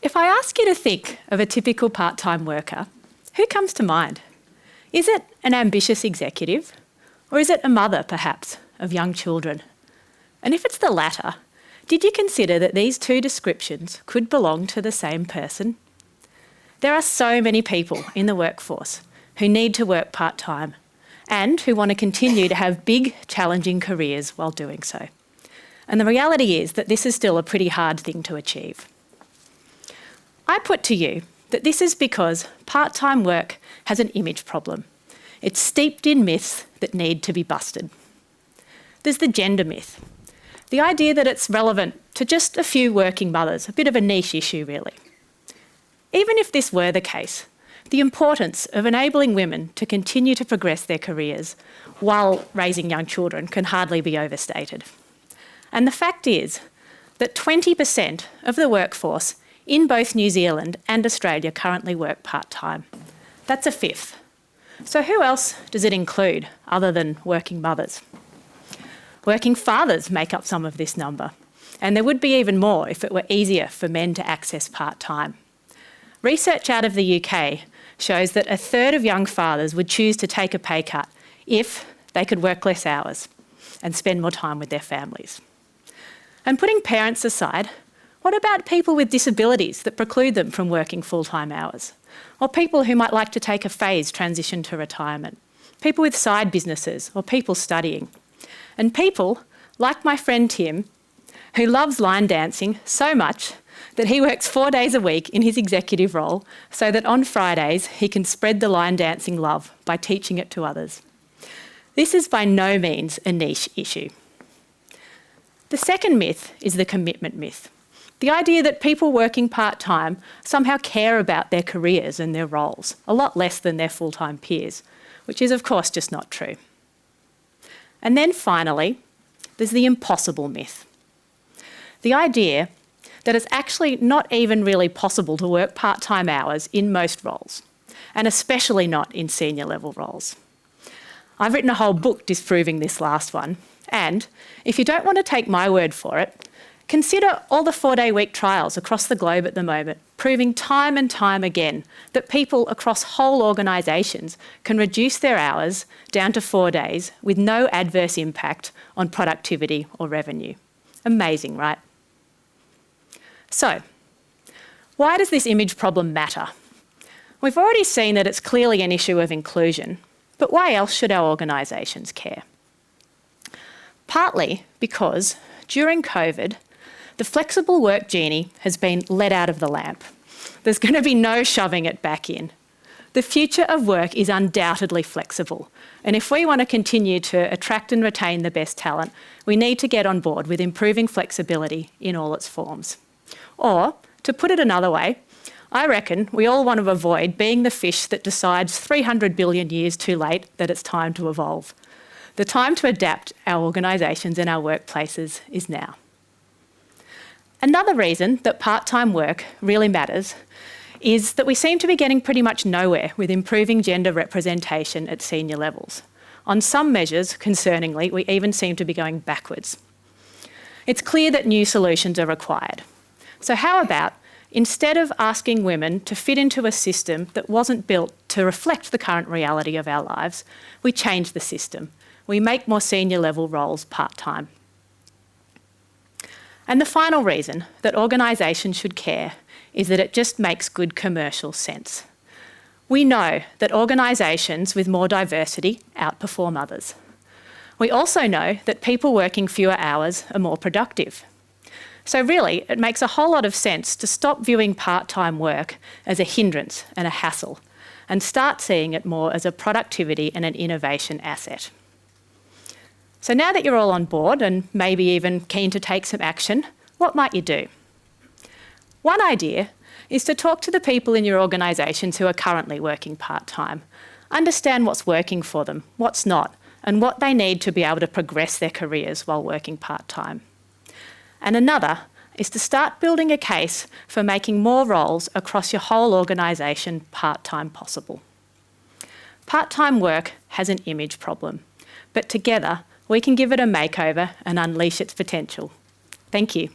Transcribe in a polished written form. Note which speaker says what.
Speaker 1: If I ask you to think of a typical part-time worker, who comes to mind? Is it an ambitious executive? Or is it a mother, perhaps, of young children? And if it's the latter, did you consider that these two descriptions could belong to the same person? There are so many people in the workforce who need to work part-time and who want to continue to have big, challenging careers while doing so. And the reality is that this is still a pretty hard thing to achieve. I put to you that this is because part-time work has an image problem. It's steeped in myths that need to be busted. There's the gender myth, the idea that it's relevant to just a few working mothers, a bit of a niche issue really. Even if this were the case, the importance of enabling women to continue to progress their careers while raising young children can hardly be overstated. And the fact is that 20% of the workforce in both New Zealand and Australia currently work part-time. That's a fifth. So who else does it include other than working mothers? Working fathers make up some of this number, and there would be even more if it were easier for men to access part-time. Research out of the UK shows that a third of young fathers would choose to take a pay cut if they could work less hours and spend more time with their families. And putting parents aside, what about people with disabilities that preclude them from working full-time hours? Or people who might like to take a phased transition to retirement? People with side businesses or people studying? And people, like my friend Tim, who loves line dancing so much that he works 4 days a week in his executive role so that on Fridays he can spread the line dancing love by teaching it to others. This is by no means a niche issue. The second myth is the commitment myth. The idea that people working part-time somehow care about their careers and their roles, a lot less than their full-time peers, which is of course just not true. And then finally, there's the impossible myth. The idea that it's actually not even really possible to work part-time hours in most roles, and especially not in senior level roles. I've written a whole book disproving this last one, and if you don't want to take my word for it, consider all the 4-day-week trials across the globe at the moment, proving time and time again that people across whole organisations can reduce their hours down to 4 days with no adverse impact on productivity or revenue. Amazing, right? So, why does this image problem matter? We've already seen that it's clearly an issue of inclusion, but why else should our organisations care? Partly because during COVID, the flexible work genie has been let out of the lamp. There's going to be no shoving it back in. The future of work is undoubtedly flexible, and if we want to continue to attract and retain the best talent, we need to get on board with improving flexibility in all its forms. Or, to put it another way, I reckon we all want to avoid being the fish that decides 300 billion years too late that it's time to evolve. The time to adapt our organisations and our workplaces is now. Another reason that part-time work really matters is that we seem to be getting pretty much nowhere with improving gender representation at senior levels. On some measures, concerningly, we even seem to be going backwards. It's clear that new solutions are required. So how about, instead of asking women to fit into a system that wasn't built to reflect the current reality of our lives, we change the system. We make more senior level roles part-time. And the final reason that organisations should care is that it just makes good commercial sense. We know that organisations with more diversity outperform others. We also know that people working fewer hours are more productive. So really, it makes a whole lot of sense to stop viewing part-time work as a hindrance and a hassle and start seeing it more as a productivity and an innovation asset. So now that you're all on board and maybe even keen to take some action, what might you do? One idea is to talk to the people in your organisations who are currently working part-time. Understand what's working for them, what's not, and what they need to be able to progress their careers while working part-time. And another is to start building a case for making more roles across your whole organisation part-time possible. Part-time work has an image problem, but together we can give it a makeover and unleash its potential. Thank you.